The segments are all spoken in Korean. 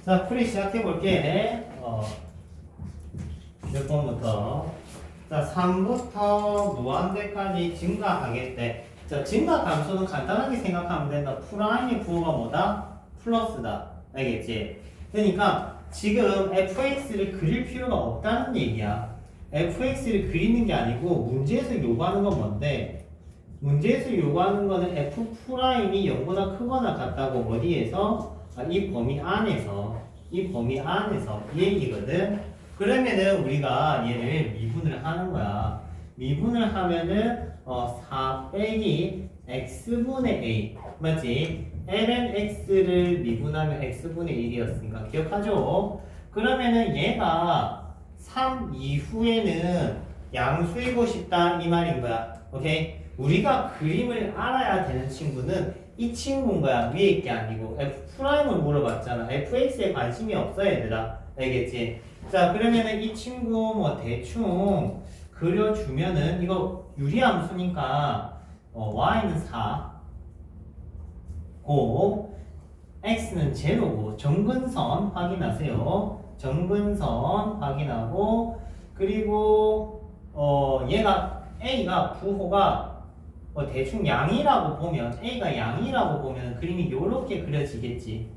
자, 풀이 시작해 볼게. 몇 번부터? 자, 3부터 무한대까지 증가하겠대. 자, 증가 감소는 간단하게 생각하면 된다. 프라임의 부호가 뭐다? 플러스다. 알겠지? 그러니까 지금 fx를 그릴 필요가 없다는 얘기야. fx를 그리는 게 아니고 문제에서 요구하는 건 뭔데? 문제에서 요구하는 거는 f 프라임이 0보다 크거나 같다고 어디에서? 이 범위 안에서 이 얘기거든. 그러면은 우리가 얘를 미분을 하는 거야. 미분을 하면은 4 빼기 x분의 a 맞지? ln x를 미분하면 x분의 1이었으니까 기억하죠? 그러면은 얘가 3 이후에는 양수이고 싶다 이 말인 거야. 오케이? 우리가 그림을 알아야 되는 친구는 이 친구인 거야. 위에 있게 아니고 f'을 물어봤잖아. fx에 관심이 없어 얘들아. 알겠지? 자, 그러면은 이 친구 뭐 대충 그려주면은 이거 유리함수니까 y는 4 고 x는 제로고 정근선 확인하세요. 정근선 확인하고 그리고 얘가 a가 부호가 대충 양이라고 보면 a가 양이라고 보면 그림이 요렇게 그려지겠지.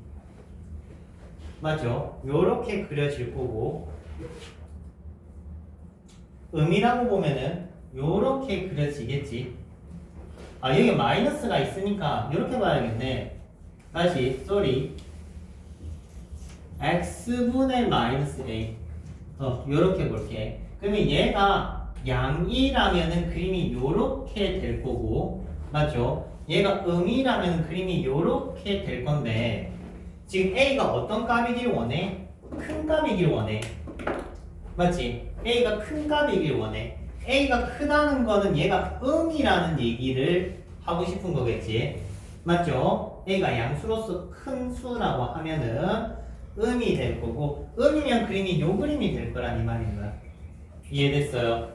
맞죠? 요렇게 그려질 거고 음이라고 보면은 요렇게 그려지겠지. 여기 마이너스가 있으니까 요렇게 봐야겠네. 다시 sorry x분의 마이너스 a 요렇게 볼게. 그러면 얘가 양이라면은 그림이 요렇게 될 거고 맞죠? 얘가 음이라면 그림이 요렇게 될 건데 지금 a가 어떤 값이길 원해? 큰 값이길 원해. 맞지? a가 큰 값이길 원해. a가 크다는 거는 얘가 음이라는 얘기를 하고 싶은 거겠지. 맞죠? a가 양수로서 큰 수라고 하면은 음이 될 거고 음이면 그림이 요 그림이 될 거란 이 말인 거야. 이해됐어요?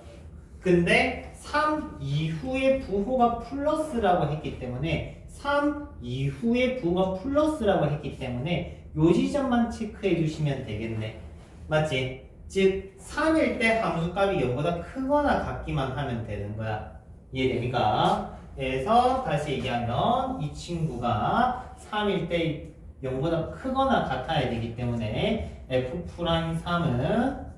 근데 3 이후에 부호가 플러스라고 했기 때문에 3 이후에 부호가 플러스라고 했기 때문에 요 지점만 체크해 주시면 되겠네. 맞지? 즉 3일 때 함수값이 0보다 크거나 같기만 하면 되는 거야. 이해됩니까? 그래서 다시 얘기하면 이 친구가 3일 때 0보다 크거나 같아야 되기 때문에 f'3은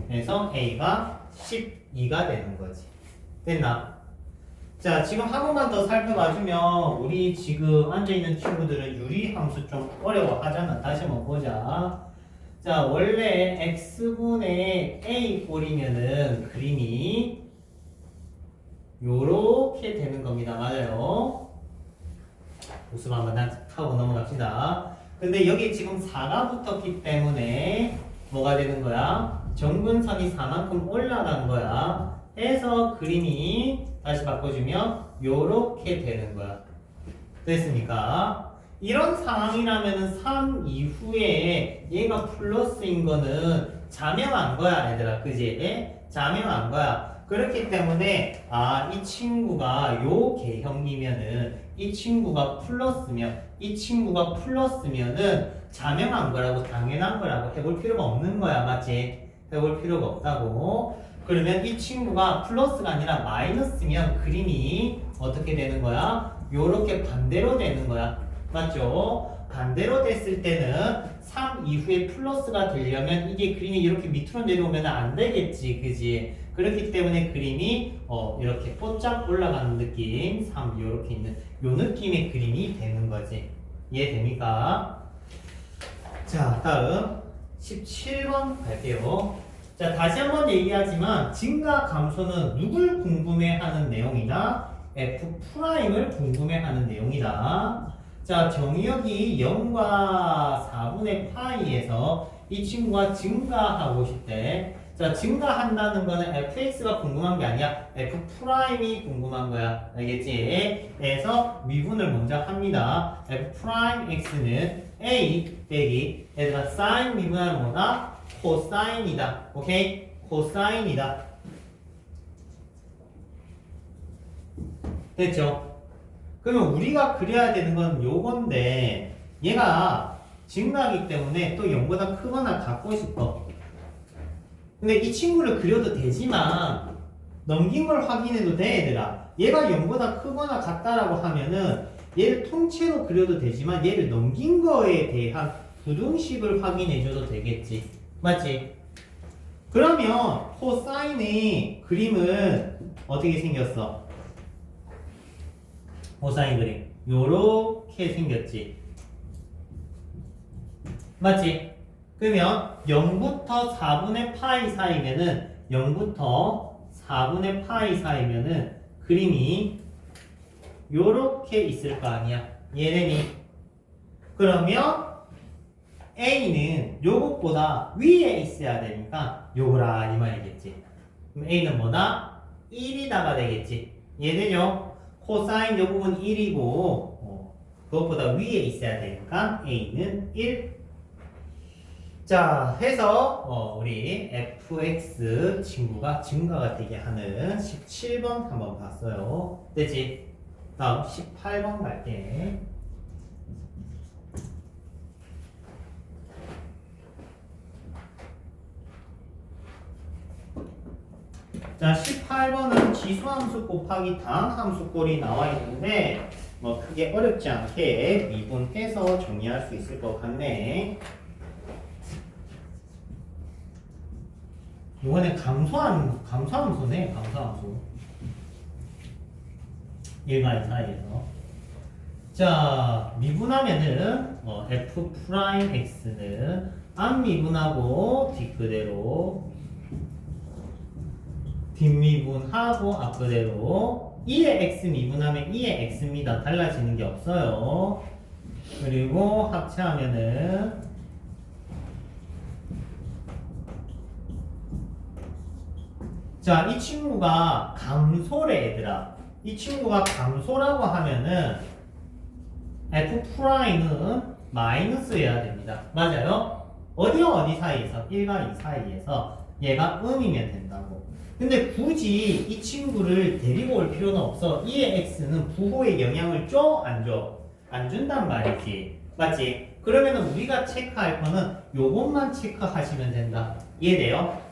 그래서 a가 12가 되는 거지. 됐나? 자, 지금 한 번만 더 살펴봐주면 우리 지금 앉아있는 친구들은 유리함수 좀 어려워하잖아. 다시 한번 보자. 자, 원래 x분의 a 꼴이면은 그림이 요렇게 되는 겁니다. 맞아요? 웃음 한번 하고 넘어갑시다. 근데 여기 지금 4가 붙었기 때문에 뭐가 되는 거야? 정근선이 4만큼 올라간 거야. 해서 그림이 다시 바꿔주면 요렇게 되는 거야. 됐습니까? 이런 상황이라면 3 이후에 얘가 플러스인 거는 자명한 거야, 얘들아. 그지? 자명한 거야. 그렇기 때문에 이 친구가 요 개형이면은 이 친구가 플러스면은 자명한 거라고 당연한 거라고 해볼 필요가 없는 거야. 맞지? 해볼 필요가 없다고. 그러면 이 친구가 플러스가 아니라 마이너스면 그림이 어떻게 되는 거야? 요렇게 반대로 되는 거야. 맞죠? 반대로 됐을 때는 3 이후에 플러스가 되려면 이게 그림이 이렇게 밑으로 내려오면 안 되겠지. 그지? 그렇기 때문에 그림이 이렇게 뽀짝 올라가는 느낌 3 요렇게 있는 요 느낌의 그림이 되는 거지. 이해됩니까? 자, 다음 17번 갈게요. 자, 다시 한번 얘기하지만 증가 감소는 누굴 궁금해하는 내용이다? f'을 궁금해하는 내용이다. 자, 정의역이 0과 4분의 파이에서 이 친구가 증가하고 싶대. 자, 증가한다는 거는 fx가 궁금한 게 아니야. f'이 궁금한 거야. 알겠지? 그래서 미분을 먼저 합니다. f'x는 a 빼기 얘들아 사인 미분하면 뭐다? 코사인이다. 오케이? 코사인이다. 됐죠? 그러면 우리가 그려야 되는 건 요건데 얘가 증가하기 때문에 또 0보다 크거나 같고 싶어. 근데 이 친구를 그려도 되지만 넘긴 걸 확인해도 돼 얘들아. 얘가 0보다 크거나 같다라고 하면은 얘를 통째로 그려도 되지만 얘를 넘긴 거에 대한 부등식을 확인해줘도 되겠지. 맞지? 그러면 코사인의 그림은 어떻게 생겼어? 코사인 그림 요렇게 생겼지. 맞지? 그러면 0부터 4분의 파이 사이면은 0부터 4분의 파이 사이면은 그림이 요렇게 있을 거 아니야. 얘네니. 그러면 A는 요것보다 위에 있어야 되니까 요거라 이 말이겠지. 그럼 A는 뭐다? 1이다가 되겠지. 이해되죠? 코사인 요 부분 1이고 그것보다 위에 있어야 되니까 A는 1. 자, 해서 우리 fx 친구가 증가가 되게 하는 17번 한번 봤어요. 됐지? 다음 18번 갈게. 자, 18번은 지수함수 곱하기 당함수 꼴이 나와 있는데 뭐 크게 어렵지 않게 미분해서 정리할 수 있을 것 같네. 이번에 감소함수네, 감소함수. 1과 2 사이에서. 자, 미분하면은 f'x는 앞 미분하고 뒤 그대로, 뒷미분하고 앞 그대로, 2의 x 미분하면 2의 x입니다. 달라지는 게 없어요. 그리고 합체하면은 자, 이 친구가 감소래 얘들아. 이 친구가 감소라고 하면은 f'은 마이너스여야 됩니다. 맞아요? 어디와 어디 사이에서? 1과 2 사이에서 얘가 음이면 된다고. 근데 굳이 이 친구를 데리고 올 필요는 없어. 2의 x는 부호에 영향을 줘? 안 줘? 안 준단 말이지. 맞지? 그러면은 우리가 체크할 거는 요것만 체크하시면 된다. 이해돼요?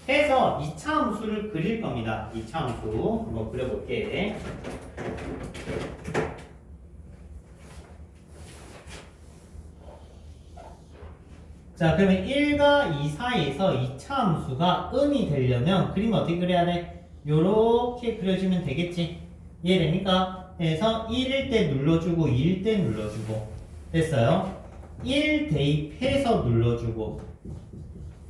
해서 2차 함수를 그릴 겁니다. 2차 함수 한번 그려볼게. 자, 그러면 1과 2 사이에서 2차 함수가 음이 되려면 그림을 어떻게 그려야 돼? 요렇게 그려주면 되겠지? 이해됩니까? 그래서 1일 때 눌러주고 2일 때 눌러주고 됐어요? 1 대입해서 눌러주고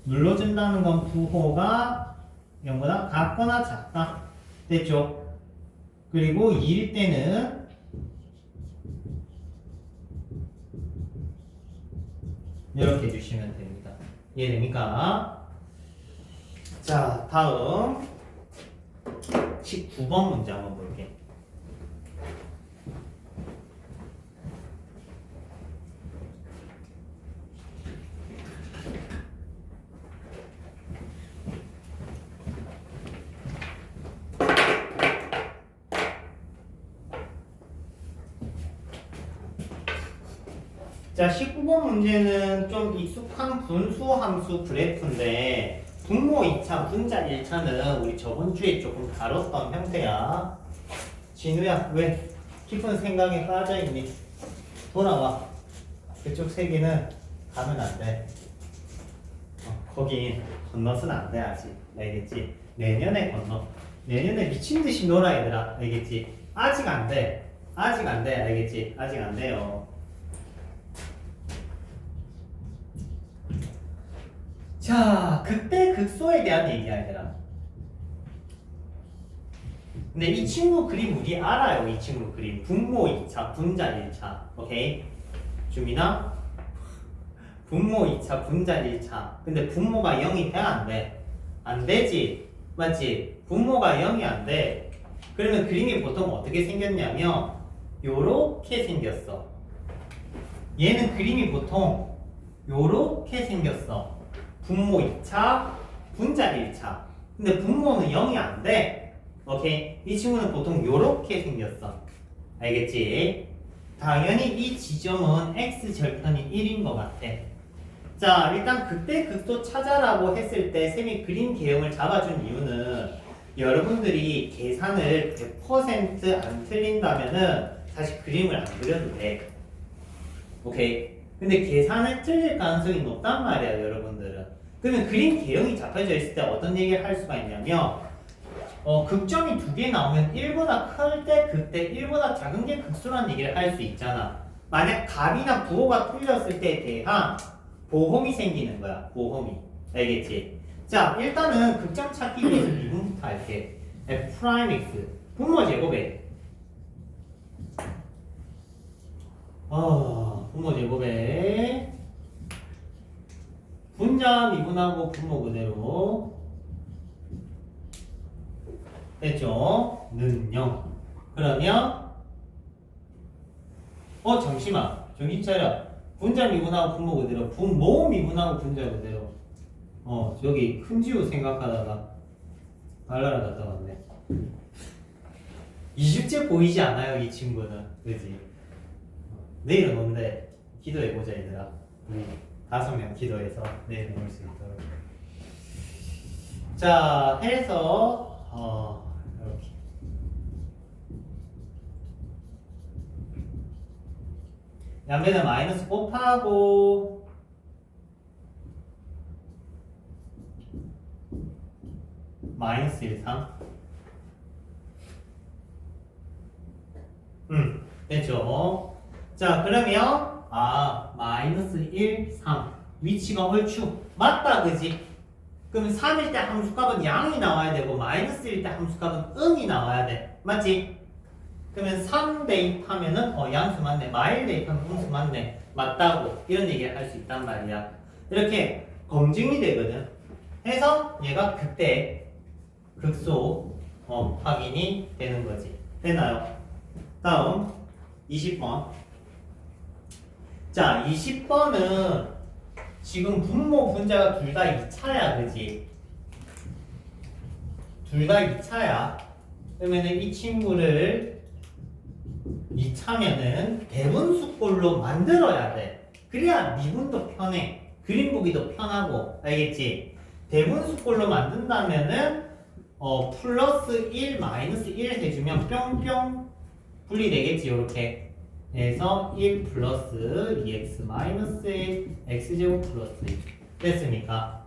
눌러준다는 건 부호가 0보다 같거나 작다. 됐죠? 그리고 2일 때는 이렇게 해주시면 됩니다. 이해됩니까? 자, 다음 19번 문제 한번 볼게. 자, 19번 문제는 좀 익숙한 분수함수 그래프인데 분모 2차, 분자 1차는 우리 저번 주에 조금 다뤘던 형태야. 진우야, 왜 깊은 생각에 빠져있니? 돌아와. 그쪽 세계는 가면 안 돼. 거긴 건너서는 안 돼, 아직. 알겠지? 내년에 건너. 내년에 미친 듯이 놀아, 얘들아. 알겠지? 아직 안 돼. 아직 안 돼, 알겠지? 아직 안 돼요. 자, 그때 극소에 대한 얘기야, 얘들아. 근데 이 친구 그림 우리 알아요, 이 친구 그림. 분모 2차, 분자 1차. 오케이? 주민아? 분모 2차, 분자 1차. 근데 분모가 0이 돼, 안 돼? 안 되지? 맞지? 분모가 0이 안 돼. 그러면 그림이 보통 어떻게 생겼냐면 요렇게 생겼어. 얘는 그림이 보통 요렇게 생겼어. 분모 2차, 분자 1차. 근데 분모는 0이 안 돼. 오케이? 이 친구는 보통 요렇게 생겼어. 알겠지? 당연히 이 지점은 x절편이 1인 것 같아. 자, 일단 극대 극소 찾아라고 했을 때 쌤이 그림 개형을 잡아준 이유는 여러분들이 계산을 100%안 틀린다면은 사실 그림을 안 그려도 돼. 오케이? 근데 계산을 틀릴 가능성이 높단 말이야, 여러분들은. 그러면 그림 개형이 잡혀져 있을 때 어떤 얘기를 할 수가 있냐면 극점이 두 개 나오면 1보다 클 때 극대, 1보다 작은 게 극소라는 얘기를 할 수 있잖아. 만약 값이나 부호가 틀렸을 때에 대한 보험이 생기는 거야. 보험이. 알겠지? 자, 일단은 극점 찾기 위해서 미분부터 할게. F'X 분모 제곱에 분모 제곱에 분자 미분하고 분모 그대로 됐죠? 는 0. 그러면 잠시만. 정신 차려. 분자 미분하고 분모 그대로 분모 미분하고 분자 그대로 저기 큰 지우 생각하다가 발랄하 갔다 왔네. 2주째 보이지 않아요 이 친구는. 그지? 내일은 온대. 기도해보자 얘들아. 5명 기도해서 내일 올 수 있도록. 자, 해서 이렇게 양변에 마이너스 곱하고 마이너스 1, 3 됐죠? 자, 그러면 마이너스 1, 3 위치가 얼추 맞다, 그지? 그러면 3일 때 함수값은 양이 나와야 되고 마이너스일 때 함수값은 음이 나와야 돼. 맞지? 그러면 3 대입하면은 양수 맞네. 마일 대입하면 음수 맞네. 맞다고 이런 얘기를 할 수 있단 말이야. 이렇게 검증이 되거든. 해서 얘가 그때 극소 확인이 되는 거지. 되나요? 다음 20번. 자, 20번은 지금 분모 분자가 둘 다 2차야, 그지? 둘 다 2차야. 그러면은 이 친구를 2차면은 대분수꼴로 만들어야 돼. 그래야 미분도 편해. 그림 보기도 편하고, 알겠지? 대분수꼴로 만든다면은 플러스 1, 마이너스 1 해주면 뿅뿅 분리되겠지, 요렇게. 그래서 1 플러스 2x 마이너스 1 x제곱 플러스 1 됐습니까?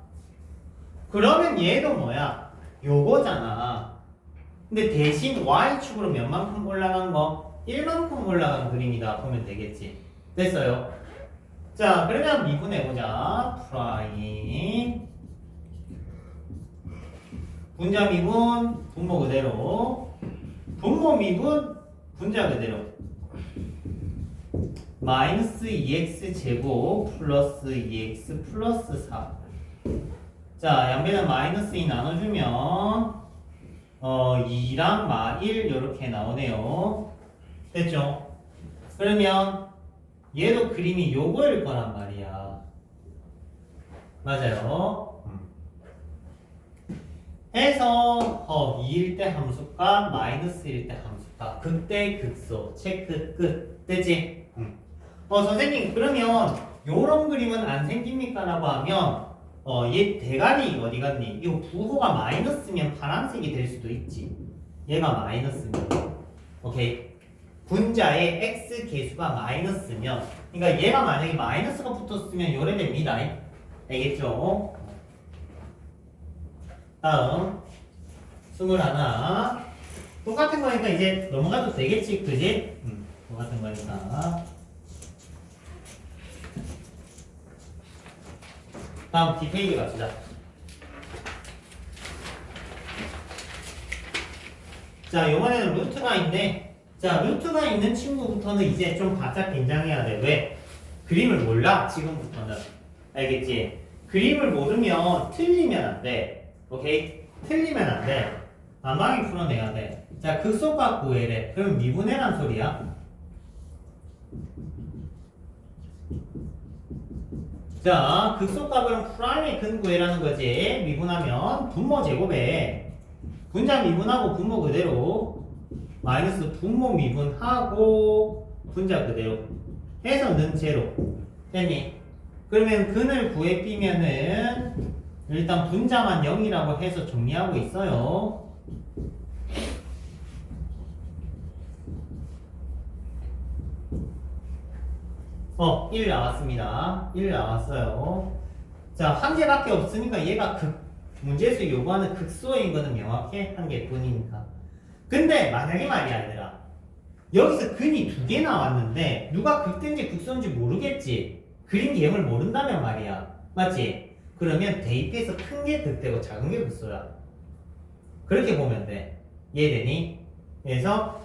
그러면 얘도 뭐야? 요거잖아. 근데 대신 y축으로 몇만큼 올라간 거? 1만큼 올라간 그림이다 보면 되겠지. 됐어요? 자, 그러면 미분해보자. 프라임 분자 미분 분모 그대로 분모 미분 분자 그대로 마이너스 2x 제곱 플러스 2x 플러스 4. 자, 양변에 마이너스 2 나눠주면 2랑 마 1 이렇게 나오네요. 됐죠? 그러면 얘도 그림이 요거일 거란 말이야. 맞아요. 해서 2일 때 함수값 마이너스 1일 때 함수값 극대 극소 체크 끝. 되지? 선생님 그러면 요런 그림은 안 생깁니까? 라고 하면 얘 대가리 어디 갔니? 이 부호가 마이너스면 파란색이 될 수도 있지. 얘가 마이너스면 오케이. 분자의 x 개수가 마이너스면 그러니까 얘가 만약에 마이너스가 붙었으면 요래 됩니다. 알겠죠? 다음 21. 똑같은 거니까 이제 넘어가도 되겠지, 그지? 똑같은 거니까. 다음 디테일 갑시다. 자, 요번에는 루트가 있네. 자, 루트가 있는 친구부터는 이제 좀 바짝 긴장해야 돼. 왜? 그림을 몰라, 지금부터는. 알겠지? 그림을 모르면 틀리면 안 돼. 오케이? 틀리면 안 돼. 만만히 풀어내야 돼. 자, 극소값 구해래. 그럼 미분해란 소리야. 자, 극소값은 프라임의 근 구해라는 거지. 미분하면 분모 제곱에 분자 미분하고 분모 그대로 마이너스 분모 미분하고 분자 그대로 해서 는 제로 됐니? 그러면 근을 구해 삐면은 일단 분자만 0이라고 해서 정리하고 있어요. 1 나왔습니다. 1 나왔어요. 자, 한 개밖에 없으니까 얘가 문제에서 요구하는 극소인 거는 명확해. 한 개뿐이니까. 근데 만약에 말이야, 얘들아. 여기서 근이 2개 나왔는데 누가 극대인지 극소인지 모르겠지. 그림 개형을 모른다면 말이야. 맞지? 그러면 대입해서 큰 게 극대고 작은 게 극소야. 그렇게 보면 돼. 이해되니? 그래서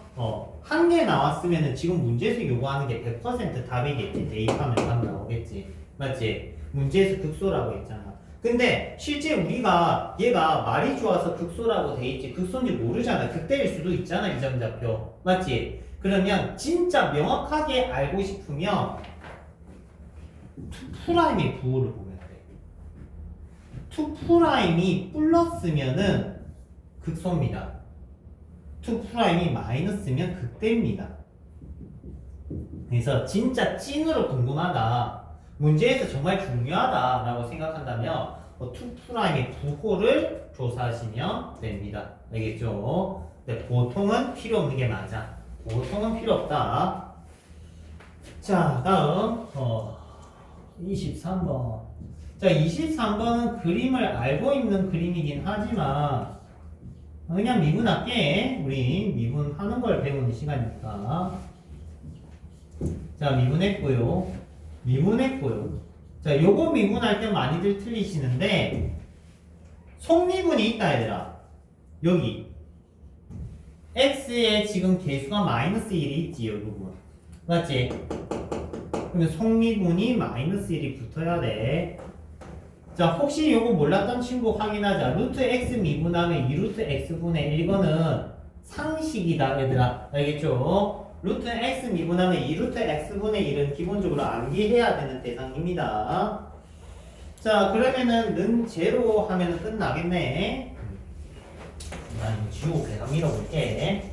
한 개 나왔으면은 지금 문제에서 요구하는 게 100% 답이겠지. 대입하면 답 나오겠지. 맞지? 문제에서 극소라고 했잖아. 근데 실제 우리가 얘가 말이 좋아서 극소라고 돼 있지 극소인지 모르잖아. 극대일 수도 있잖아. 이 점좌표. 맞지? 그러면 진짜 명확하게 알고 싶으면 2'의 부호를 보면 돼. 2'이 플러스면은 극소입니다. 2'이 마이너스면 극대입니다. 그래서 진짜 찐으로 궁금하다. 문제에서 정말 중요하다라고 생각한다면 2'의 부호를 조사하시면 됩니다. 알겠죠? 근데 보통은 필요 없는 게 맞아. 보통은 필요 없다. 자, 다음 23번. 자, 23번은 그림을 알고 있는 그림이긴 하지만 그냥 미분할게. 우리 미분하는 걸 배우는 시간이니까. 자, 미분했고요. 자, 요거 미분할 때 많이들 틀리시는데 속미분이 있다 얘들아. 여기 x에 지금 개수가 마이너스 1이 있지. 이 부분 맞지? 그러면 속미분이 마이너스 1이 붙어야 돼. 자, 혹시 요거 몰랐던 친구 확인하자. 루트 x 미분하면 2루트 x분의 1 이거는 상식이다 얘들아. 알겠죠? 루트 x 미분하면 2루트 x분의 1은 기본적으로 암기해야 되는 대상입니다. 자, 그러면은 는 제로 하면 끝나겠네. 나 이거 지우고 계산 밀어볼게.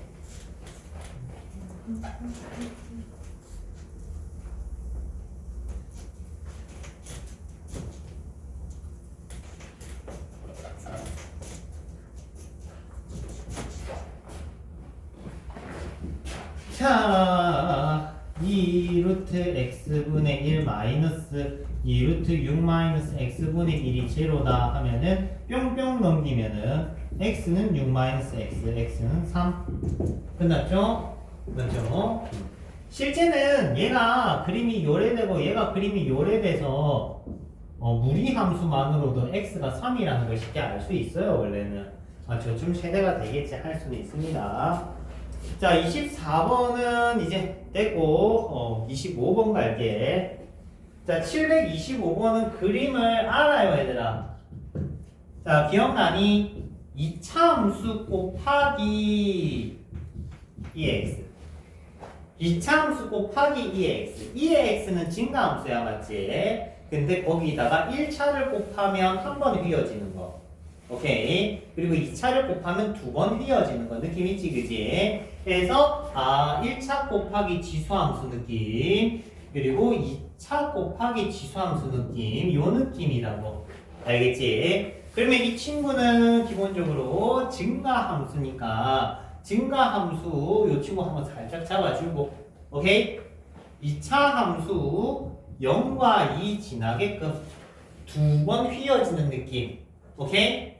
자, 2루트 x분의 1 마이너스 2루트 6 마이너스 x분의 1이 제로다 하면은 뿅뿅 넘기면은 x는 6 마이너스 x, x는 3. 끝났죠? 끝났죠? 실제는 얘가 그림이 요래되고 얘가 그림이 요래돼서 무리함수만으로도 x가 3이라는 걸 쉽게 알 수 있어요. 원래는 저쯤 세대가 되겠지 할 수는 있습니다. 자, 24번은 이제 됐고 25번 갈게. 자, 725번은 그림을 알아요 얘들아. 자, 기억나니? 2차 함수 곱하기 2x 2차 함수 곱하기 2x 2x는 증가함수야 맞지? 근데 거기다가 1차를 곱하면 한 번 휘어지는 거. 오케이. 그리고 2차를 곱하면 2번 휘어지는 거. 느낌 있지 그지? 그래서 1차 곱하기 지수함수 느낌 그리고 2차 곱하기 지수함수 느낌 요 느낌이라고. 알겠지? 그러면 이 친구는 기본적으로 증가함수니까 증가함수 요 친구 한번 살짝 잡아주고 오케이? 2차 함수 0과 2 지나게끔 2번 휘어지는 느낌. 오케이?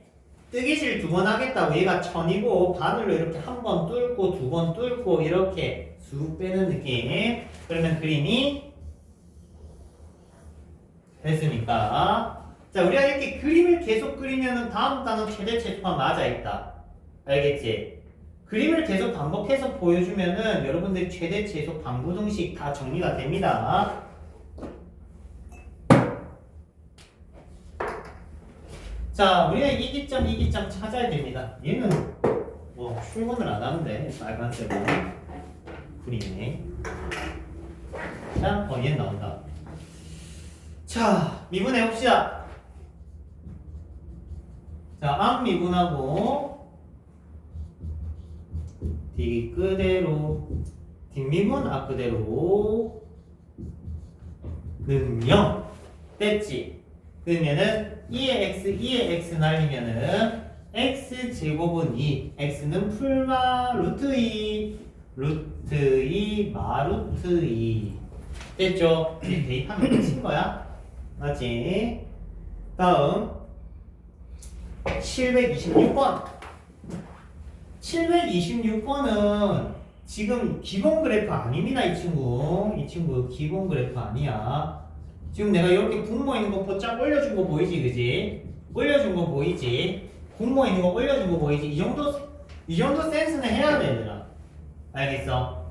뜨기질 2번 하겠다고 얘가 1000이고 바늘로 이렇게 한 번 뚫고 2번 뚫고 이렇게 쑥 빼는 느낌. 그러면 그림이 됐으니까 자, 우리가 이렇게 그림을 계속 그리면은 다음 단어 최대 최소가 맞아 있다. 알겠지? 그림을 계속 반복해서 보여주면은 여러분들 최대 최소 방부등식 다 정리가 됩니다. 자, 우리가 이기점 찾아야 됩니다. 얘는 뭐 출근을 안 하는데 빨간색으로 그리네. 자, 얘는 나온다. 자, 미분해 봅시다. 자, 앞 미분하고 뒤 그대로 뒷미분 앞 그대로 는 0 됐지? 그러면은 2의 x 날리면은 x 제곱은 2 x는 풀마 루트 2 마루트 2 됐죠? 이제 대입하면 끝인 거야 맞지? 다음 726번 726번은 지금 기본 그래프 아닙니다 이 친구 기본 그래프 아니야 지금 내가 이렇게 분모 있는 거 포짝 올려준 거 보이지 그지? 올려준 거 보이지? 분모 있는 거 올려준 거 보이지? 이 정도 센스는 해야 돼 얘들아 알겠어?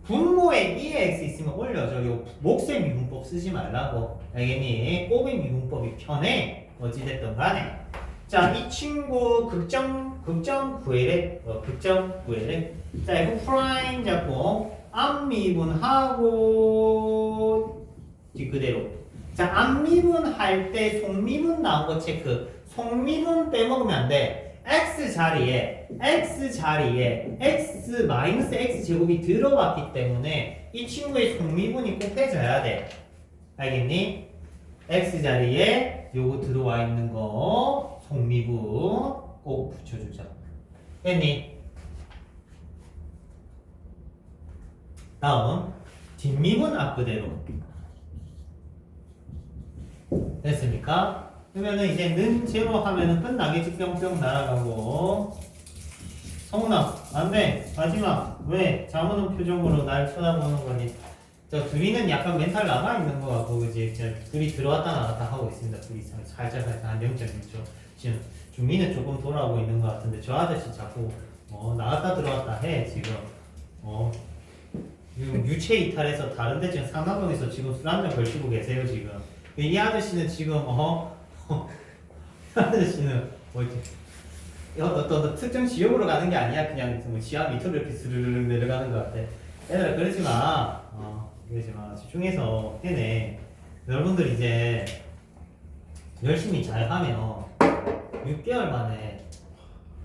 분모에 2의 x 있으면 올려줘 요 몫의 미분법 쓰지 말라고 알겠니? 곱의 미분법이 편해 어찌됐든 간에 자 이 친구 극점 구해래 극점 구해래 자 f 프라임 잡고 앞미분하고 뒤 그대로 자 앞미분할 때 속미분 나온 거 체크 속미분 빼먹으면 안돼 x 자리에 x 마이너스 x 제곱이 들어왔기 때문에 이 친구의 속미분이 곱해져야 돼 알겠니? x 자리에 요거 들어와 있는 거 속미분 꼭 붙여주자 됐니? 다음 뒷미분 앞 그대로 됐습니까? 그러면은 이제 는 제로 하면은 끝나겠지 뿅뿅 날아가고 성훈아 안돼 마지막 왜 잠오는 표정으로 날 쳐다보는 거니 저 둘이는 약간 멘탈 나가있는 거 같고 그지 둘이 들어왔다 나갔다 하고 있습니다 둘이 살짝 한 0.1초 지금 준비는 조금 돌아오고 있는 것 같은데 저 아저씨 자꾸 나갔다 들어왔다 해 지금 지금 유체 이탈해서 다른데 지금 상남동에서 지금 술 한잔 걸치고 계세요 지금 이 아저씨는 지금 아저씨는 뭐 이렇게 어떤 특정 지역으로 가는 게 아니야 그냥 뭐 지하 밑으로 이렇게 스르르 내려가는 것 같아 얘들아 그러지 마 그러지 마 집중해서 해내 여러분들 이제 열심히 잘 하면 6개월 만에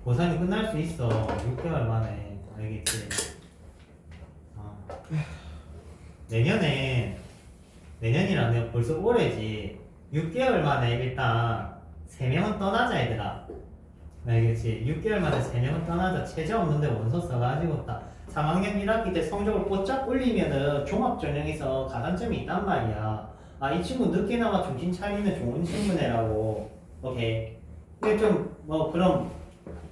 고3이 끝날 수 있어 6개월 만에 알겠지? 내년이라면 벌써 올해지 6개월 만에 일단 3명은 떠나자 얘들아 알겠지? 6개월 만에 3명은 떠나자 체제 없는데 원서 써가지고 딱 3학년 1학기 때 성적을 뽀짝 올리면은 종합전형에서 가산점이 있단 말이야 이 친구 늦게나마 정신 차리는 좋은 친구네라고 오케이 근데 좀 뭐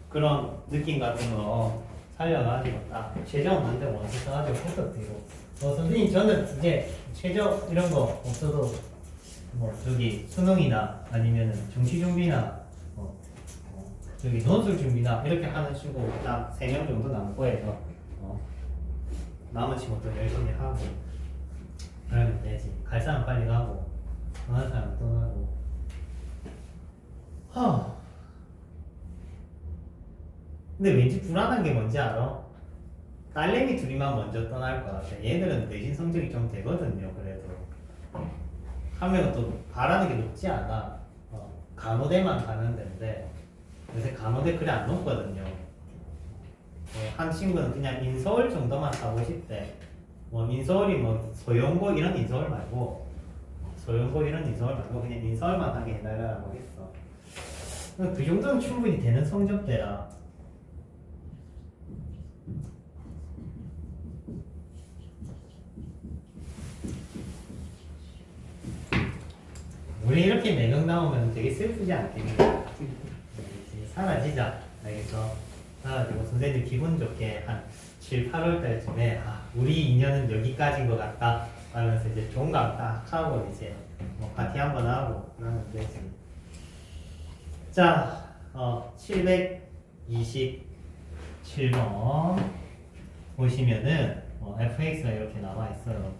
그런 느낌 같은 거 살려가지고 딱 최저 없는데 원서 써가지고 했었대요 선생님 저는 이제 최저 이런 거 없어도 뭐 저기 수능이나 아니면은 정시 준비나 저기 논술 준비나 이렇게 하는 친구 딱 3명 정도 남고 해서 남은 친구도 열심히 하고 그러면 되지 갈 사람 빨리 가고 떠날 사람 떠나고 근데 왠지 불안한 게 뭔지 알아? 딸내미 둘이만 먼저 떠날 것 같아 얘들은 내신 성적이 좀 되거든요 그래도 한 명은 또 바라는 게 높지 않아 간호대만 가는 데인데 요새 간호대 그래 안 높거든요 한 친구는 그냥 인서울 정도만 가고 싶대 인서울이 소용고 이런 인서울 말고 그냥 인서울만 하게 해달라고 했어 그 정도는 충분히 되는 성적대라 우리 이렇게 4명 나오면 되게 슬프지 않겠니? 사라지자 알겠어? 사라지고 선생님 기분 좋게 한 7, 8월 달쯤에 우리 인연은 여기까지인 것 같다 하면서 이제 종강 딱 하고 이제 파티 한번 하고 그러면 되지 자 727번 보시면은 fx가 이렇게 나와 있어요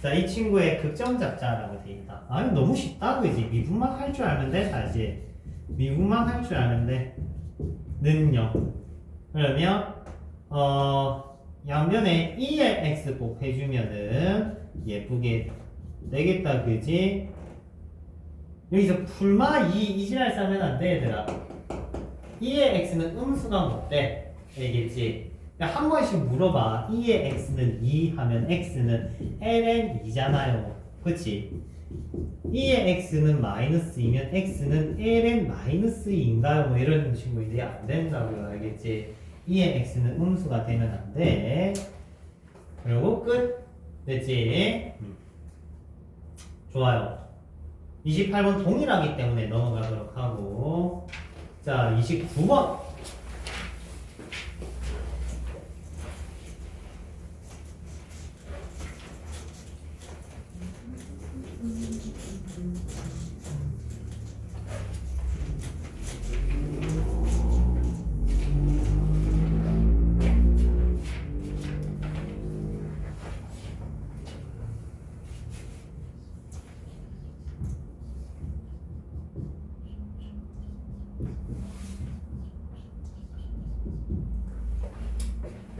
자, 이 친구의 극점 잡자라고 돼 있다. 아니 너무 쉽다 그지? 미분만 할 줄 알면 돼 사실. 미분만 할 줄 알면 돼. 는요. 그러면 양면에 2의 x 곱해주면은 예쁘게 되겠다 그지? 여기서 풀마 2 이지랄 싸면 안 돼 얘들아. 2의 x는 음수가 못 돼. 알겠지? 그냥 한 번씩 물어봐. 2의 x는 2 하면 x는 ln 2잖아요. 그치? 2의 x는 마이너스이면 x는 ln 마이너스 2인가요? 뭐 이런 식으로 이제 안 된다고요. 알겠지? 2의 x는 음수가 되면 안 돼. 그리고 끝. 됐지? 좋아요. 28번 동일하기 때문에 넘어가도록 하고. 자, 29번.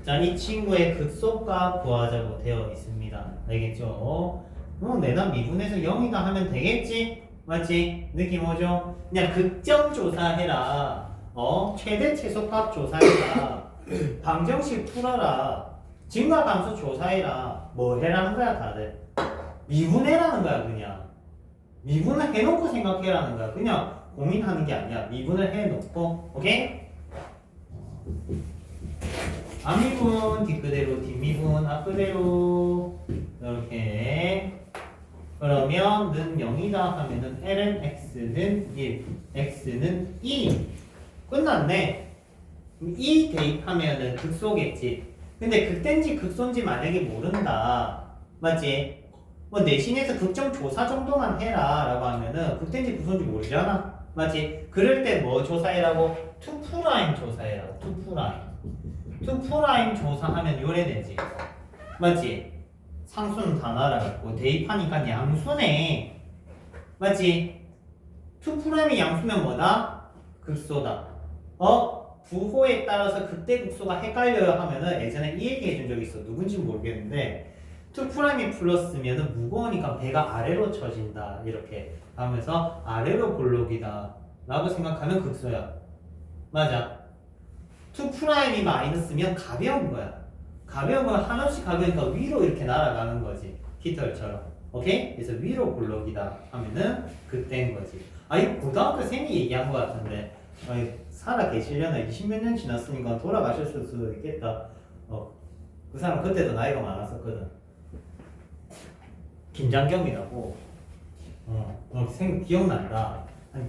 자, 이 친구의 극소값 구하자고 되어 있습니다. 알겠죠? 내가 미분해서 0이다 하면 되겠지? 맞지? 느낌 오죠? 그냥 극점 조사해라. 최대 최소값 조사해라. 방정식 풀어라. 증가함수 조사해라. 뭐 해라는 거야, 다들? 미분해라는 거야, 그냥. 미분을 해놓고 생각해라는 거야. 그냥 고민하는 게 아니야. 미분을 해놓고, 오케이? 앞미분 뒷그대로, 뒷미분 앞그대로. 이렇게. 그러면 는 0이다 하면은 ln x는 1, x는 2. 끝났네. 2 대입하면은 극소겠지. 근데 극대인지 극소인지 만약에 모른다. 맞지? 뭐 내신에서 극점 조사 정도만 해라 라고 하면은 극대인지 극소인지 모르잖아. 맞지? 그럴 때 뭐 조사해라고? 2' 조사해라. 2' 조사하면 요래 되지. 맞지? 상수는 다 날아갔고 대입하니까 양수네. 맞지? 2'이 양수면 뭐다? 극소다. 부호에 따라서 극대 극소가 헷갈려요 하면은 예전에 이 얘기 해준 적이 있어. 누군지 모르겠는데 2'이 플러스면은 무거우니까 배가 아래로 쳐진다. 이렇게 하면서 아래로 볼록이다 라고 생각하면 극소야. 맞아. 2'이 마이너스면 가벼운 거야. 가벼운 건 한없이 가벼우니까 위로 이렇게 날아가는 거지. 깃털처럼. 오케이? 그래서 위로 볼록이다 하면은 그때인 거지. 이거 고등학교 쌤이 얘기한 것 같은데 살아 계시려나 20몇 년 지났으니까 돌아가셨을 수도 있겠다. 그 사람 그때도 나이가 많았었거든. 김장겸이라고. 기억난다.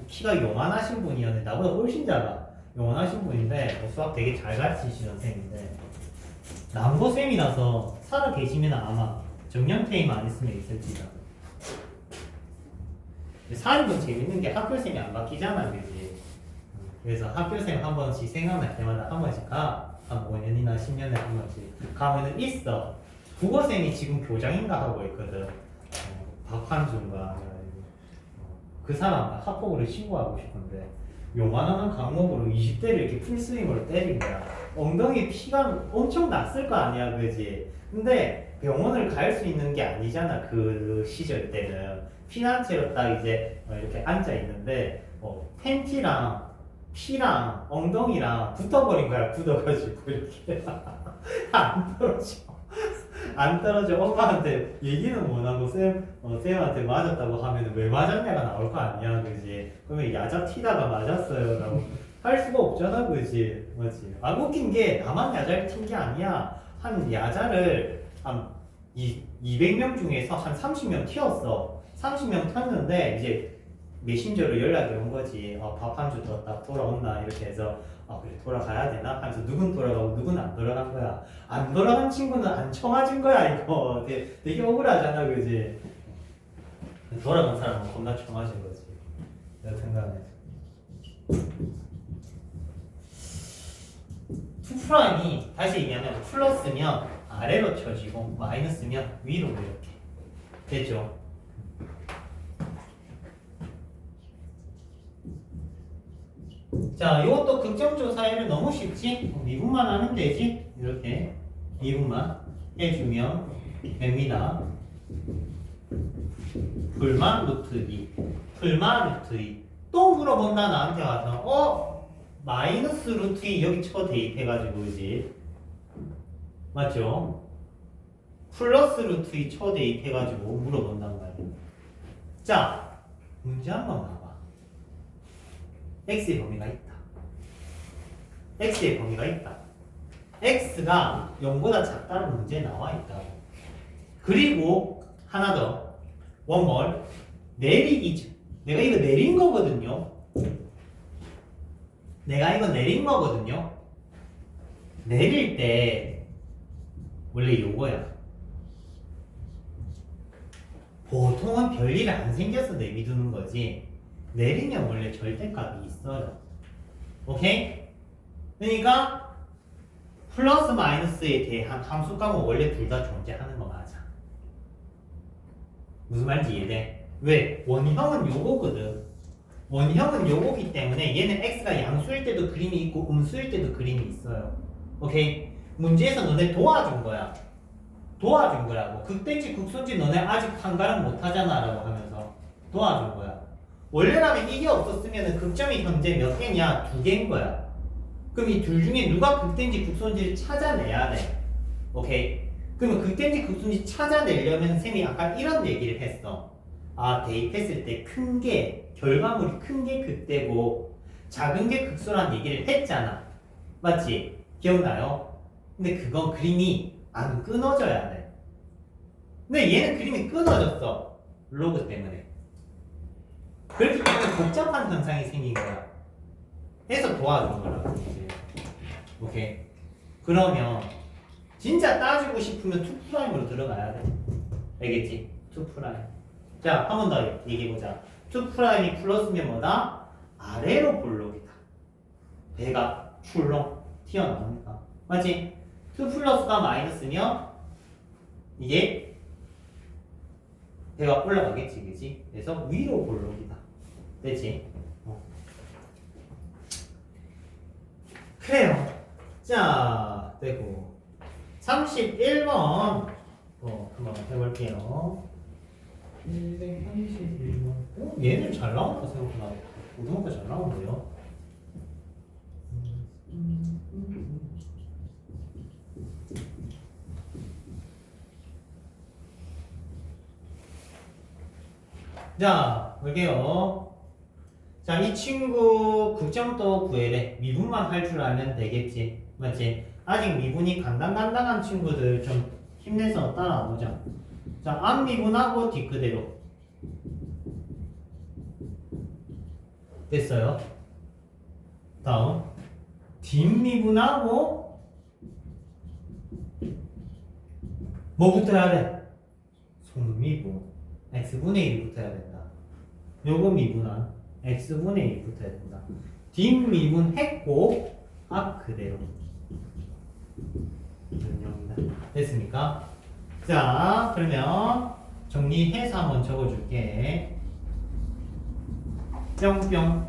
키가 요만하신 분이었는데 나보다 훨씬 작아. 요만하신 분인데 수학 되게 잘 가르치시는 쌤인데 남고쌤이라서 살아 계시면 아마 정년퇴임 안 했으면 있을지다. 사립은 재밌는 게 학교쌤이 안 바뀌잖아, 그지? 그래서 학교쌤 한 번씩 생각날 때마다 한 번씩 가. 한 5년이나 10년에 한 번씩 가면은 있어. 국어쌤이 지금 교장인가 하고 있거든. 박한준가. 그 사람 학폭으로 신고하고 싶은데 요만한 강목으로 20대를 이렇게 풀스윙으로 때린 거야. 엉덩이 피가 엄청 났을 거 아니야, 그지? 근데 병원을 갈 수 있는 게 아니잖아, 그 시절 때는. 피난 채로 딱 이제 이렇게 앉아 있는데 팬티랑 피랑 엉덩이랑 붙어버린 거야, 굳어가지고 이렇게. 안 떨어져. 안 떨어져. 엄마한테 얘기는 못하고 쌤한테 맞았다고 하면 왜 맞았냐가 나올 거 아니야, 그지? 그러면 야자 튀다가 맞았어요 라고 할 수가 없잖아, 그지? 맞지? 웃긴 게 나만 야자를 튄 게 아니야. 한 야자를 한 200명 중에서 한 30명 튀었어. 30명 튀었는데 이제 메신저로 연락이 온 거지. 밥 한 주 더 딱 돌아온다 이렇게 해서 그래 돌아가야 되나? 하면서 누군 돌아가고 누군 안 돌아간 거야. 안 돌아간 친구는 안 청아진 거야 이거. 되게 억울하잖아, 그지? 돌아간 사람은 겁나 청아진 거지. 내가 생각해. 2'이 다시 얘기하면 플러스면 아래로 쳐지고 마이너스면 위로 이렇게 됐죠? 자, 이것도 극점조사에는 너무 쉽지? 미분만 하면 되지? 이렇게 미분만 해주면 됩니다. 불마 루트 2 불마 루트 2 또 물어본다 나한테 와서 마이너스 루트 2 여기 쳐 대입해가지고 그지? 맞죠? 플러스 루트 2 초대입해가지고 물어본단 말이에요. 자, 문제 한번 봐봐. x의 범위가 있다. x의 범위가 있다. x가 0보다 작다는 문제에 나와 있다고. 그리고 하나 더. 원몰. 내리기. 내가 이거 내린 거거든요. 내가 이거 내린 거거든요. 내릴 때 원래 요거야. 보통은 별일 안 생겨서 내비두는 거지. 내리면 원래 절대값이 있어요. 오케이? 그러니까 플러스 마이너스에 대한 함수값은 원래 둘 다 존재하는 거 맞아. 무슨 말인지 이해돼? 왜? 원형은 요거거든. 원형은 요거기 때문에 얘는 x가 양수일 때도 그림이 있고 음수일 때도 그림이 있어요. 오케이? 문제에서 너네 도와준 거야. 도와준 거라고. 극대인지 극소인지 너네 아직 판가름 못 하잖아 라고 하면서 도와준 거야. 원래라면 이게 없었으면 극점이 현재 몇 개냐? 2개인 거야. 그럼 이 둘 중에 누가 극대인지 극소인지를 찾아내야 돼. 오케이? 그러면 극대인지 극소인지 찾아내려면 쌤이 아까 이런 얘기를 했어. 아, 대입했을 때 큰 게, 결과물이 큰 게 극대고 작은 게 극소란 얘기를 했잖아. 맞지? 기억나요? 근데 그건 그림이 안 끊어져야 돼. 근데 얘는 그림이 끊어졌어. 로그 때문에. 그렇기 때문에 복잡한 현상이 생긴 거야. 해서 도와준 거라고. 이제. 오케이. 그러면 진짜 따지고 싶으면 2'으로 들어가야 돼. 알겠지? 2'. 자, 한 번 더 얘기해보자. 2'이 플러스면 뭐다? 아래로 볼록이다. 배가 출렁 튀어나오니까. 맞지? 2 플러스가 마이너스면 이게 배가 올라가겠지, 그지? 그래서 위로 볼록이다. 됐지? 그래요. 자, 되고 31번 한번 해볼게요. 131번. 얘는 잘 나온다 생각보다. 고등학교 잘 나오는데요. 자, 볼게요. 자, 이 친구 극점도 구해래. 미분만 할 줄 알면 되겠지. 맞지? 아직 미분이 간당간당한 친구들 좀 힘내서 따라오자. 자, 앞 미분하고 뒤 그대로. 됐어요. 다음. 뒷 미분하고 뭐 붙어야 돼? 속미분. x분의 1이 붙어야 된다. 요거 미분한 x분의 1이 붙어야 된다. 뒷 미분 했고 앞 그대로. 됐습니까? 자, 그러면 정리해서 한번 적어줄게. 뿅뿅.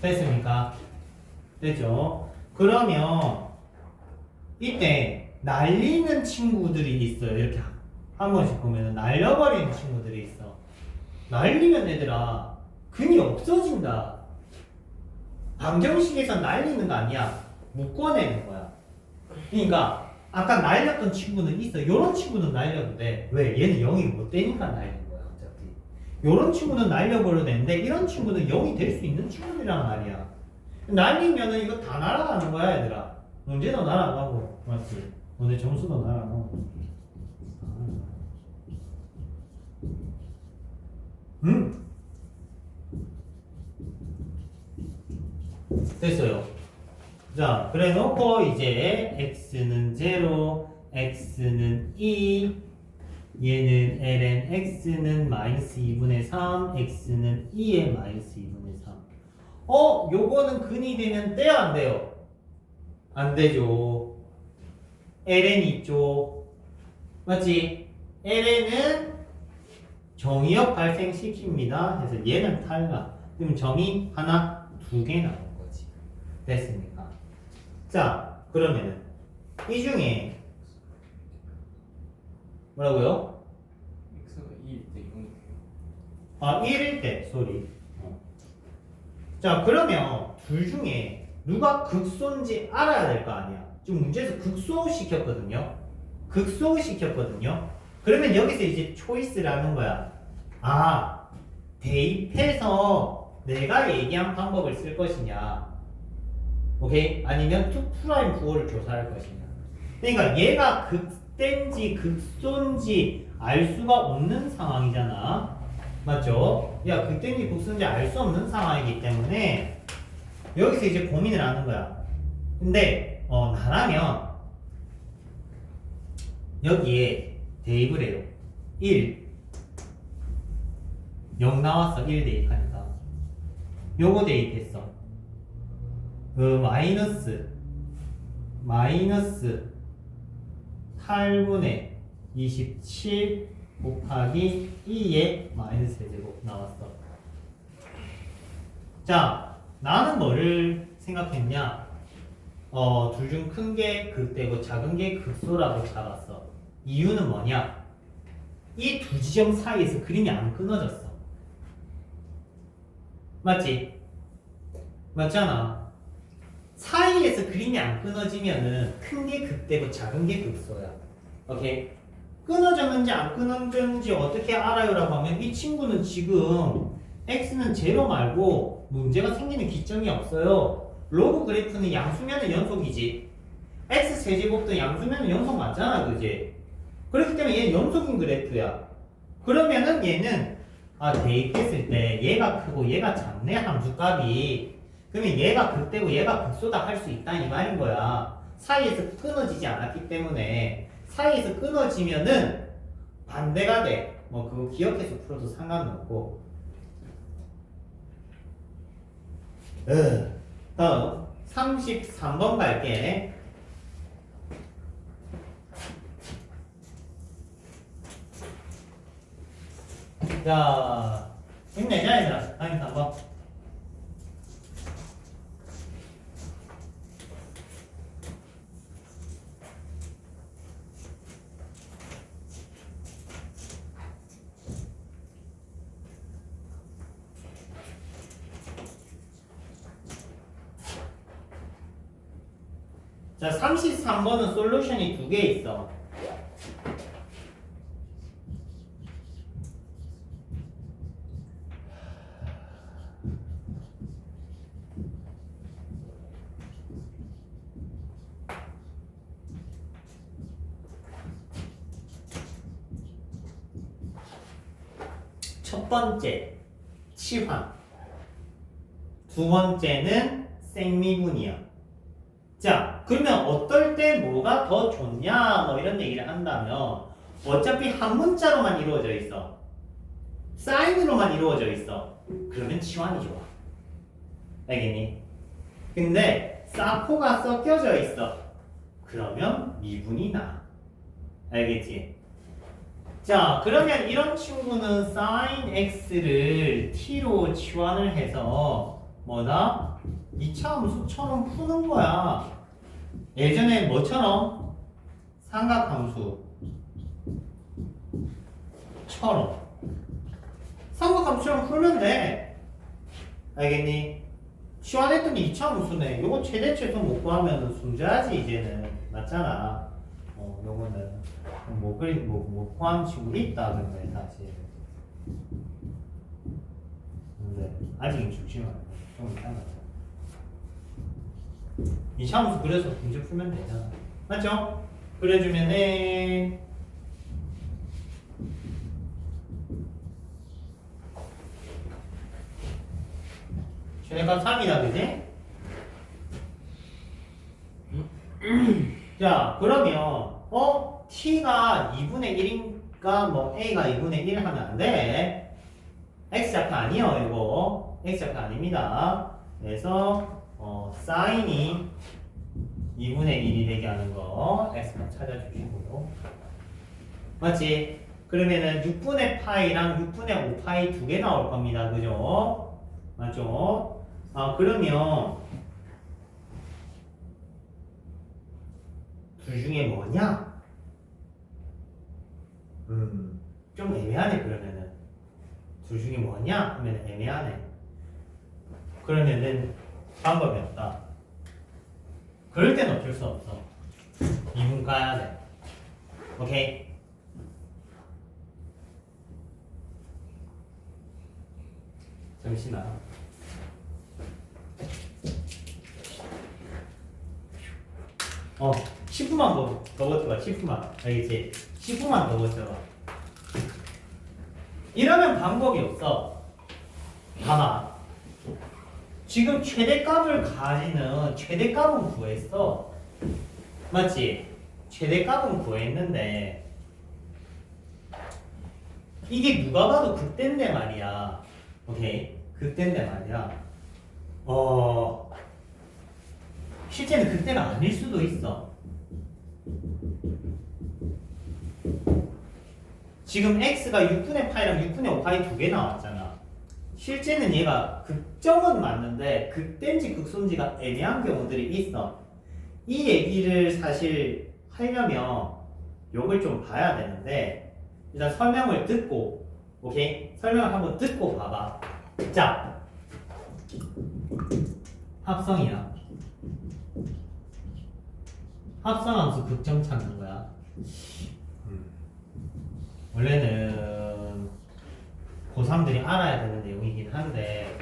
됐습니까? 됐죠? 그러면 이때 날리는 친구들이 있어요. 이렇게 한 번씩 보면 날려버리는 친구들이 있어. 날리면 얘들아 근이 없어진다. 방정식에서 날리는 거 아니야. 묶어내는 거야. 그러니까 아까 날렸던 친구는 있어. 요런 친구는 날려도 돼. 왜? 얘는 0이 못 되니까 날리는 거야. 어차피. 요런 친구는 날려버려도 되는데 이런 친구는 0이 될 수 있는 친구들이란 말이야. 날리면은 이거 다 날아가는 거야 얘들아. 문제도 날아가고 맞지? 오늘 점수도 날아가고. 됐어요. 자, 그래 놓고 이제 x는 0, x는 2, 얘는 ln x는 마이너스 2분의 3, x는 2의 마이너스 2분의 3. 요거는 근이 되면 돼요, 안 돼요? 안 되죠. ln이 있죠. 맞지? ln은 정의역 발생시킵니다. 그래서 얘는 탈락. 그럼 점이 하나, 2개 나오는 거지. 됐습니까? 자, 그러면은 이 중에 뭐라고요? x가 2일 때 0이에요. 아, 1일 때, 소리. 자, 그러면 둘 중에 누가 극소인지 알아야 될 거 아니야. 지금 문제에서 극소 시켰거든요. 극소 시켰거든요. 그러면 여기서 이제 초이스를 하는 거야. 아, 대입해서 내가 얘기한 방법을 쓸 것이냐. 오케이? 아니면 투 프라임 부호를 조사할 것이냐. 그러니까 얘가 극대인지 극소인지 알 수가 없는 상황이잖아. 맞죠? 야, 극대인지 극소인지 알 수 없는 상황이기 때문에 여기서 이제 고민을 하는 거야. 근데 나라면 여기에 대입을 해요. 1 0 나왔어. 1 대입하니까 요거 대입했어. 마이너스 8분의 27 곱하기 2의 마이너스 세제곱 나왔어. 자, 나는 뭐를 생각했냐? 둘 중 큰 게 극대고 작은 게 극소라고 잡았어. 이유는 뭐냐? 이 두 지점 사이에서 그림이 안 끊어졌어. 맞지? 맞잖아. 사이에서 그림이 안 끊어지면은 큰 게 극대고 작은 게 극소야. 오케이? 끊어졌는지 안 끊어졌는지 어떻게 알아요? 라고 하면 이 친구는 지금 x는 제로 말고 문제가 생기는 기점이 없어요. 로그 그래프는 양수면은 연속이지. x 세제곱도 양수면은 연속 맞잖아, 그지? 그렇기 때문에 얘는 연속인 그래프야. 그러면은 얘는 대입했을 때 얘가 크고 얘가 작네, 함수값이. 그러면 얘가 극대고 얘가 극소다 할 수 있다 이 말인 거야. 사이에서 끊어지지 않았기 때문에. 사이에서 끊어지면은 반대가 돼. 뭐 그거 기억해서 풀어도 상관없고. 다음 33번 갈게. 자, 힘내자 얘들아. 33번. 자, 33번은 솔루션이 두 개 있어. 첫 번째, 치환. 두 번째는 생미분이야. 자, 그러면 어떨 때 뭐가 더 좋냐 뭐 이런 얘기를 한다면 어차피 한 문자로만 이루어져 있어. 사인으로만 이루어져 있어. 그러면 치환이 좋아. 알겠니? 근데 사포가 섞여져 있어. 그러면 미분이 나. 알겠지? 자, 그러면 이런 친구는 sin x를 t로 치환을 해서 뭐다? 2차 함수처럼 푸는 거야. 예전에 뭐처럼? 삼각함수처럼. 삼각함수처럼 풀면 돼. 알겠니? 치환했더니 2차 함수네. 요거 최대 최소 못 구하면 숨져야지 이제는. 맞잖아. 요거는 못 구한 친구 있다 근데 사실. 근데 아직은 죽지 말고 좀 이따 가자. 2차 함수 그래서 문제 풀면 되잖아. 맞죠? 그래주면은 최대값 3이다 그지? 자, 그러면 t가 2분의 1인가 뭐 a가 2분의 1 하면 안 돼. x좌표 아니에요 이거. x좌표 아닙니다. 그래서 사인이 2분의 1이 되게 하는 거 x만 찾아주시고요. 맞지? 그러면은 6분의 파이랑 6분의 5파이 두 개 나올 겁니다. 그죠? 맞죠? 그러면 둘 중에 뭐냐? 좀 애매하네. 그러면은 둘 중에 뭐냐? 하면 애매하네. 그러면은 방법이 없다. 그럴 땐 어쩔 수 없어. 2분 까야 돼. 오케이? 잠시만. 10분만 더 버텨봐. 10분만. 알겠지? 10분만 더 버텨봐. 이러면 방법이 없어. 봐봐. 지금 최대값을 가지는 최대값은 구했어. 맞지? 최대값은 구했는데 이게 누가 봐도 극대인데 말이야. 오케이? 극대인데 말이야. 실제는 극대가 아닐 수도 있어. 지금 x가 6분의 파이랑 6분의 5파이 두 개 나왔잖아. 실제는 얘가 극점은 맞는데 극대인지 극소인지가 애매한 경우들이 있어. 이 얘기를 사실 하려면 요걸 좀 봐야 되는데 일단 설명을 듣고, 오케이? 설명을 한번 듣고 봐봐. 자, 합성이야. 합성함수 극점 찾는 거야. 원래는 고3들이 알아야 되는 내용이긴 한데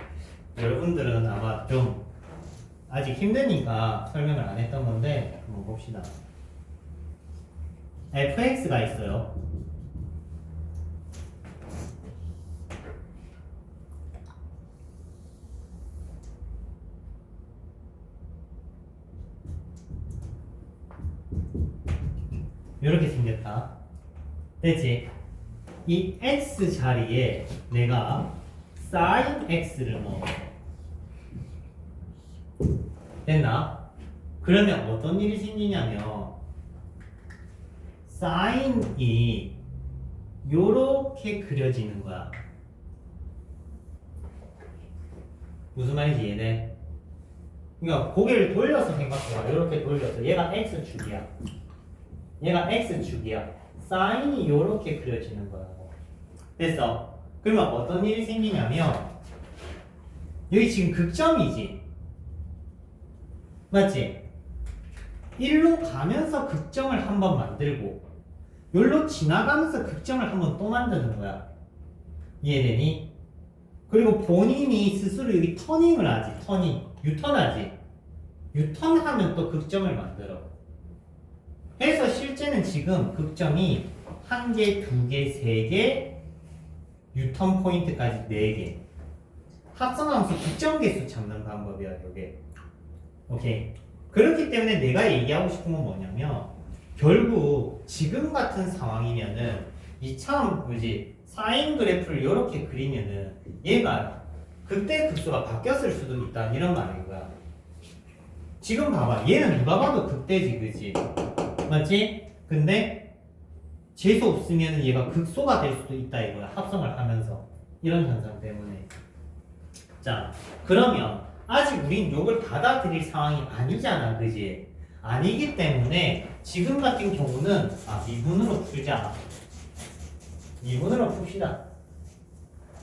여러분들은 아마 좀 아직 힘드니까 설명을 안 했던 건데 한번 봅시다. fx가 있어요. 이렇게 생겼다. 됐지? 이 x 자리에 내가 sin x를 넣어. 됐나? 그러면 어떤 일이 생기냐면 sine이 요렇게 그려지는 거야. 무슨 말인지 이해돼? 그러니까 고개를 돌려서 생각해봐. 요렇게 돌려서 얘가 x축이야. 얘가 x축이야. 사인이 요렇게 그려지는 거라고. 됐어? 그러면 어떤 일이 생기냐면 여기 지금 극점이지? 맞지? 1로 가면서 극점을 한번 만들고 여기로 지나가면서 극점을 한번 또 만드는 거야. 이해되니? 그리고 본인이 스스로 여기 터닝을 하지. 터닝. 유턴하지. 유턴하면 또 극점을 만들어. 해서 실제는 지금 극점이 1개, 2개, 3개, 유턴 포인트까지 4개. 합성함수 극점 개수 잡는 방법이야, 이게. 오케이. 그렇기 때문에 내가 얘기하고 싶은 건 뭐냐면 결국 지금 같은 상황이면은 이처럼 뭐지 사인 그래프를 이렇게 그리면은 얘가 극대 극소가 바뀌었을 수도 있다 이런 말인 거야. 지금 봐봐. 얘는 누가 봐도 극대지, 그지? 맞지? 근데 재수 없으면 얘가 극소가 될 수도 있다 이거야. 합성을 하면서 이런 현상 때문에. 자, 그러면 아직 우린 요걸 받아들일 상황이 아니잖아, 그지? 아니기 때문에 지금 같은 경우는 미분으로 풀자. 미분으로 풉시다.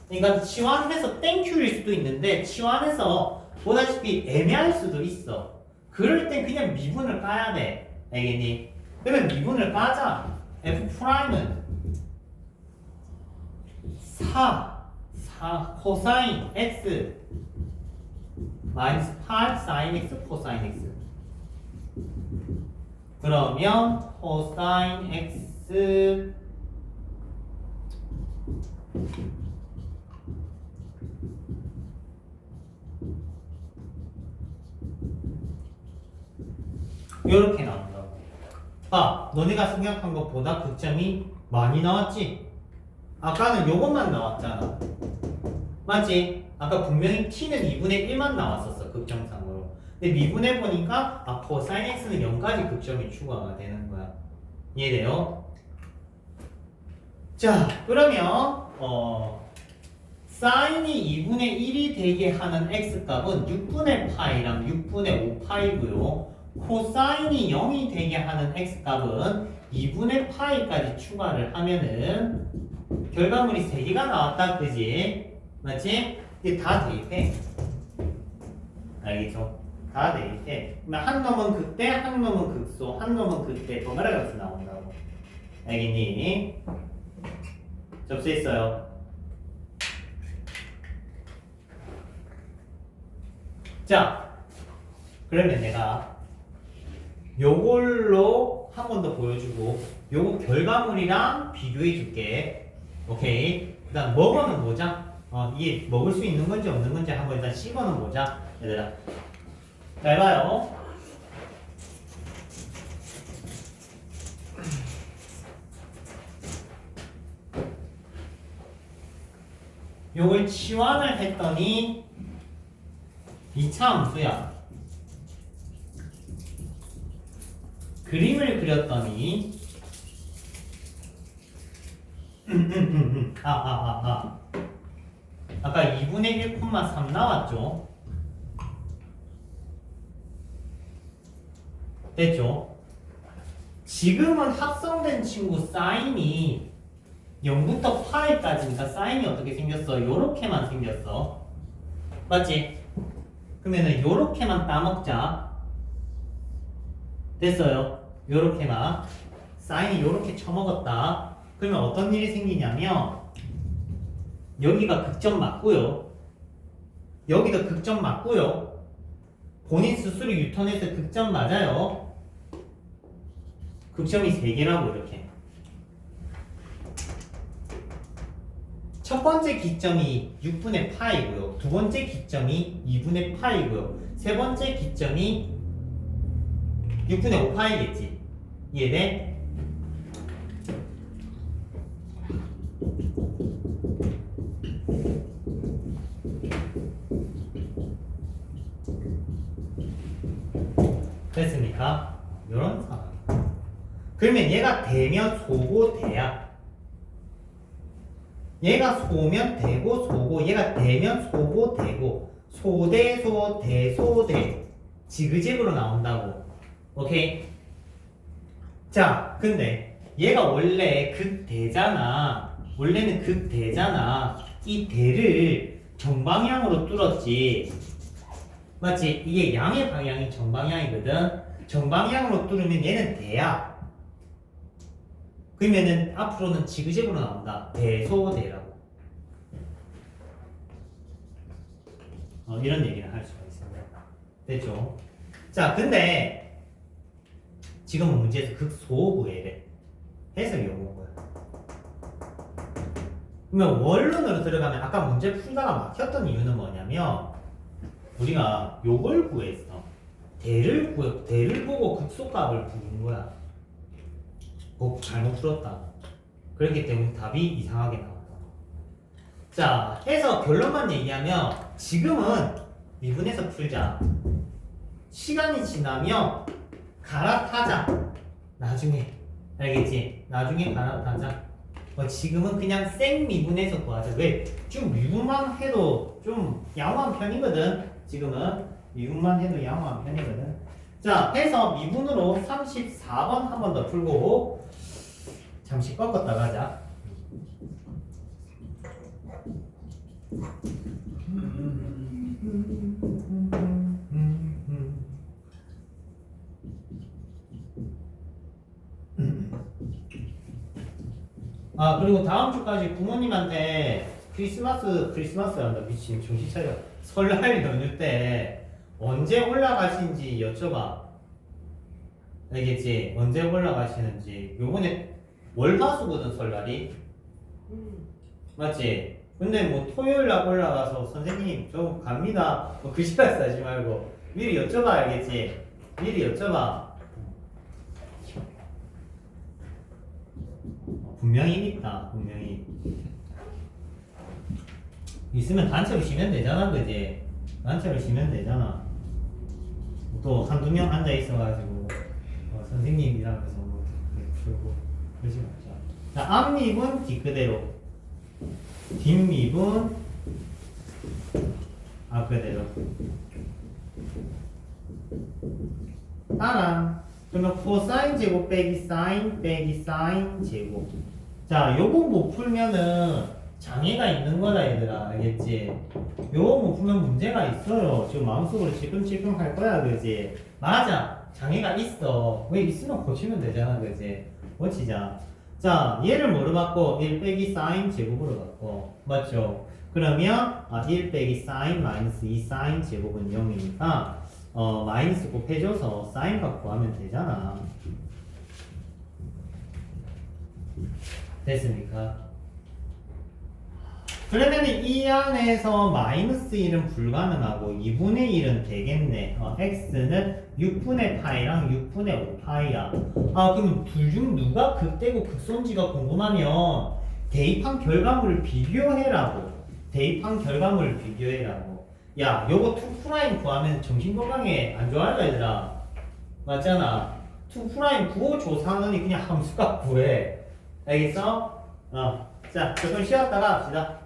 그러니까 치환해서 땡큐일 수도 있는데 치환해서 보다시피 애매할 수도 있어. 그럴 땐 그냥 미분을 까야 돼. 알겠니? 그러면 미분을 까자. F'은 4 코사인 X 마이너스 8 사인 X 코사인 X. 그러면 코사인 X 이렇게 나온다고. 너네가 생각한 것보다 극점이 많이 나왔지? 아까는 요것만 나왔잖아. 맞지? 아까 분명히 t는 2분의 1만 나왔었어, 극점상으로. 근데 미분해보니까 코사인 x는 0까지 극점이 추가가 되는 거야. 이해돼요? 자, 그러면 사인이 2분의 1이 되게 하는 x값은 6분의 파이랑 6분의 5파이고요. 코사인이 0이 되게 하는 x값은 2분의 파이까지 추가를 하면은 결과물이 3개가 나왔다, 그지? 맞지? 이게 다 대입해. 알겠죠? 다 다 돼 있대. 그러면 한 놈은 극대, 한 놈은 극소, 한 놈은 극대 번갈아 가면서 나온다고. 알겠니? 접수했어요. 자, 그러면 내가 요걸로 한 번 더 보여주고 요거 결과물이랑 비교해 줄게. 오케이. 그다음 먹어는 보자. 이게 먹을 수 있는 건지 없는 건지 한번 일단 씹어는 보자. 얘들아. 잘 봐요. 요걸 치환을 했더니 2차 함수야. 그림을 그렸더니 아까 2분의 1,3 나왔죠? 됐죠? 지금은 합성된 친구 사인이 0부터 파이까지니까 사인이 어떻게 생겼어? 요렇게만 생겼어. 맞지? 그러면은 요렇게만 따먹자. 됐어요? 요렇게만. 사인이 요렇게 쳐먹었다. 그러면 어떤 일이 생기냐면 여기가 극점 맞고요. 여기도 극점 맞고요. 본인 스스로 유턴해서 극점 맞아요. 극점이 3개라고 이렇게. 첫 번째 기점이 6분의 파이고요. 두 번째 기점이 2분의 파이고요. 세 번째 기점이 6분의 5파이겠지. 이해돼? 됐습니까? 이런 상황. 그러면 얘가 대면 소고 대야. 얘가 소면 대고 소고, 얘가 대면 소고 대고, 소대소 대소대 지그재그로 나온다고. 오케이? 자, 근데 얘가 원래 극대잖아. 원래는 극대잖아. 이 대를 정방향으로 뚫었지. 맞지? 이게 양의 방향이 정방향이거든. 정방향으로 뚫으면 얘는 대야. 그러면은 앞으로는 지그재그로 나온다. 대소대라고. 이런 얘기를 할 수가 있습니다. 됐죠? 자, 근데 지금 문제에서 극소구해래. 해석이 오는 거야. 그러면 원론으로 들어가면 아까 문제 풀다가 막혔던 이유는 뭐냐면 우리가 요걸 구했어. 대를 보고 극소값을 부른 거야. 잘못 풀었다. 그렇기 때문에 답이 이상하게 나왔다. 자, 해서 결론만 얘기하면 지금은 미분해서 풀자. 시간이 지나면 갈아타자. 나중에. 알겠지? 나중에 갈아타자. 지금은 그냥 생 미분해서 구하자. 왜? 지금 미분만 해도 좀 양호한 편이거든. 지금은 미분만 해도 양호한 편이거든. 자, 해서 미분으로 34번 한 번 더 풀고 잠시 꺾었다 가자. 그리고 다음 주까지 부모님한테 크리스마스란다. 미친, 정신 차려. 설날 연휴 때 언제 올라가신지 여쭤봐. 알겠지? 언제 올라가시는지. 요번에 월화수거든, 설날이. 맞지? 근데 뭐 토요일 날 올라가서 선생님 저 갑니다. 글씨까지 쓰지 말고 미리 여쭤봐. 알겠지? 미리 여쭤봐. 분명히 있다. 분명히 있으면 단체로 쉬면 되잖아. 그지? 단체로 쉬면 되잖아. 또 한두 명 앉아 있어가지고 선생님이라면서 뭐 풀고 그러지 말자. 자, 앞미분 뒷그대로, 뒷미분 앞그대로. 따라. 그러면 코사인 제곱 빼기 사인 제곱. 자, 요거 못 풀면은 장애가 있는 거다 얘들아 알겠지? 요거 못 풀면 문제가 있어요. 지금 마음속으로 찔끔찔끔 할 거야 그지? 맞아 장애가 있어. 왜 있으면 고치면 되잖아 그지? 고치자. 자 얘를 뭐로 바꿔? 1 빼기 사인 제곱으로 바꿔 맞죠? 그러면 1 빼기 사인 마이너스 2 사인 제곱은 0이니까 마이너스 곱해줘서 사인값 구하면 되잖아. 됐습니까? 그러면 이 안에서 마이너스 1은 불가능하고 2분의 1은 되겠네. x는 6분의 파이랑 6분의 5파이야. 그럼 둘 중 누가 극대고 극소인지가 궁금하면 대입한 결과물을 비교해라고. 대입한 결과물을 비교해라고. 야, 요거 2' 구하면 정신건강에 안 좋아요, 얘들아. 맞잖아. 2' 구호 조사하느니 그냥 함수값 구해. 알겠어? 자, 조금 쉬었다가 합시다.